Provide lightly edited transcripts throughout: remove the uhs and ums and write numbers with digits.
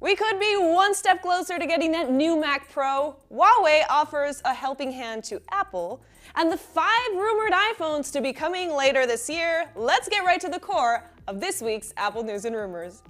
We could be one step closer to getting that new Mac Pro. Huawei offers a helping hand to Apple. And the 5 rumored iPhones to be coming later this year. Let's get right to the core of this week's Apple News and Rumors.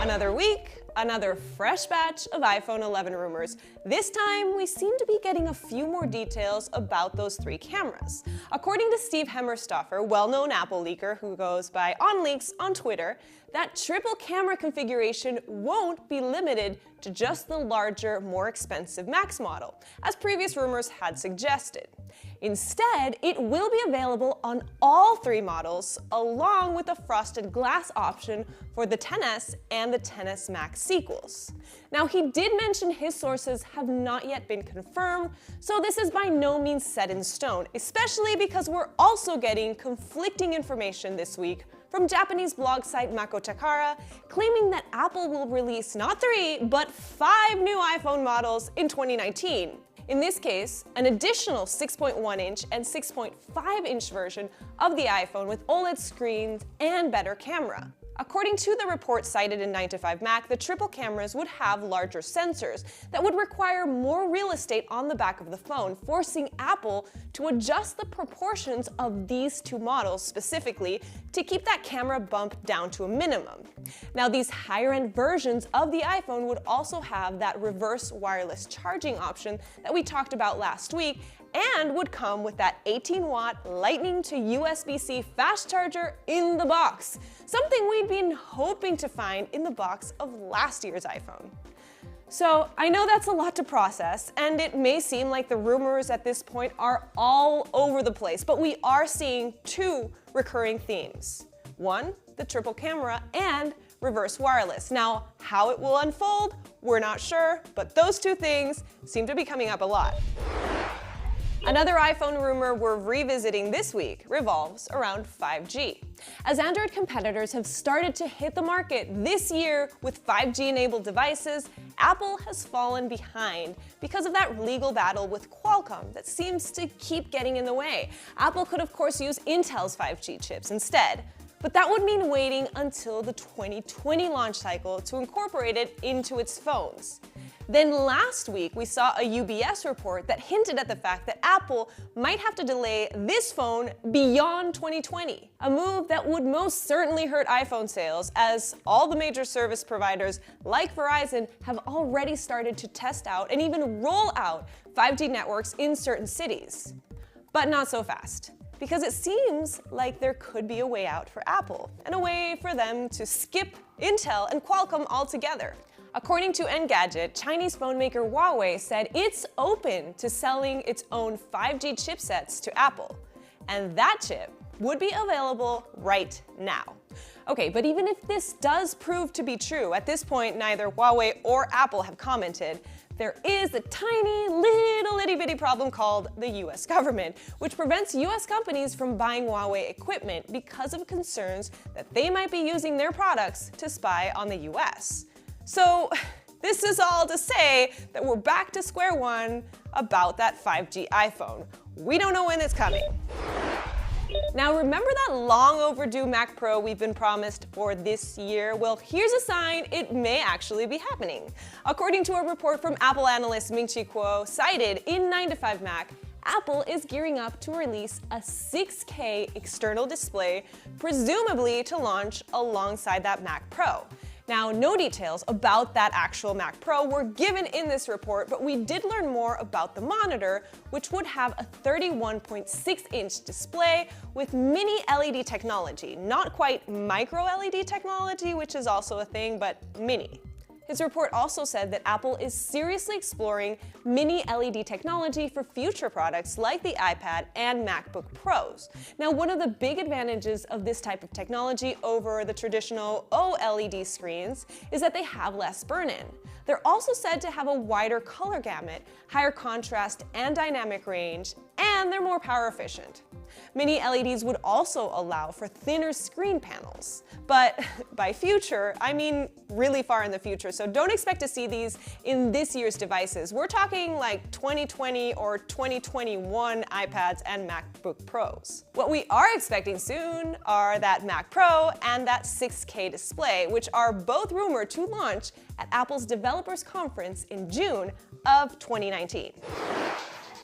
Another week, another fresh batch of iPhone 11 rumors. This time, we seem to be getting a few more details about those 3 cameras. According to Steve Hemmerstoffer, well-known Apple leaker who goes by OnLeaks on Twitter, that triple camera configuration won't be limited to just the larger, more expensive Max model, as previous rumors had suggested. Instead, it will be available on all 3 models, along with a frosted glass option for the XS and the XS Max sequels. Now, he did mention his sources have not yet been confirmed, so this is by no means set in stone, especially because we're also getting conflicting information this week from Japanese blog site Makotakara, claiming that Apple will release not 3, but 5 new iPhone models in 2019. In this case, an additional 6.1-inch and 6.5-inch version of the iPhone with OLED screens and better camera. According to the report cited in 9to5Mac, the triple cameras would have larger sensors that would require more real estate on the back of the phone, forcing Apple to adjust the proportions of these 2 models specifically to keep that camera bump down to a minimum. Now, these higher-end versions of the iPhone would also have that reverse wireless charging option that we talked about last week, and would come with that 18-watt Lightning to USB-C fast charger in the box, something we'd been hoping to find in the box of last year's iPhone. So I know that's a lot to process, and it may seem like the rumors at this point are all over the place, but we are seeing 2 recurring themes. 1, the triple camera, and reverse wireless. Now, how it will unfold, we're not sure, but those 2 things seem to be coming up a lot. Another iPhone rumor we're revisiting this week revolves around 5G. As Android competitors have started to hit the market this year with 5G-enabled devices, Apple has fallen behind because of that legal battle with Qualcomm that seems to keep getting in the way. Apple could, of course, use Intel's 5G chips instead, but that would mean waiting until the 2020 launch cycle to incorporate it into its phones. Then last week, we saw a UBS report that hinted at the fact that Apple might have to delay this phone beyond 2020, a move that would most certainly hurt iPhone sales, as all the major service providers like Verizon have already started to test out and even roll out 5G networks in certain cities. But not so fast, because it seems like there could be a way out for Apple, and a way for them to skip Intel and Qualcomm altogether. According to Engadget, Chinese phone maker Huawei said it's open to selling its own 5G chipsets to Apple, and that chip would be available right now. Okay, but even if this does prove to be true, at this point neither Huawei or Apple have commented, there is a tiny little itty-bitty problem called the US government, which prevents US companies from buying Huawei equipment because of concerns that they might be using their products to spy on the US. So this is all to say that we're back to square one about that 5G iPhone. We don't know when it's coming. Now, remember that long overdue Mac Pro we've been promised for this year? Well, here's a sign it may actually be happening. According to a report from Apple analyst Ming-Chi Kuo cited in 9to5Mac, Apple is gearing up to release a 6K external display, presumably to launch alongside that Mac Pro. Now, no details about that actual Mac Pro were given in this report, but we did learn more about the monitor, which would have a 31.6-inch display with mini LED technology, not quite micro LED technology, which is also a thing, but mini. His report also said that Apple is seriously exploring mini LED technology for future products like the iPad and MacBook Pros. Now, one of the big advantages of this type of technology over the traditional OLED screens is that they have less burn-in. They're also said to have a wider color gamut, higher contrast and dynamic range, and they're more power efficient. Mini LEDs would also allow for thinner screen panels. But by future, I mean really far in the future, so don't expect to see these in this year's devices. We're talking like 2020 or 2021 iPads and MacBook Pros. What we are expecting soon are that Mac Pro and that 6K display, which are both rumored to launch at Apple's Developers Conference in June of 2019.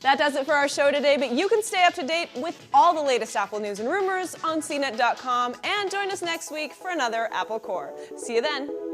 That does it for our show today, but you can stay up to date with all the latest Apple news and rumors on CNET.com and join us next week for another Apple Core. See you then.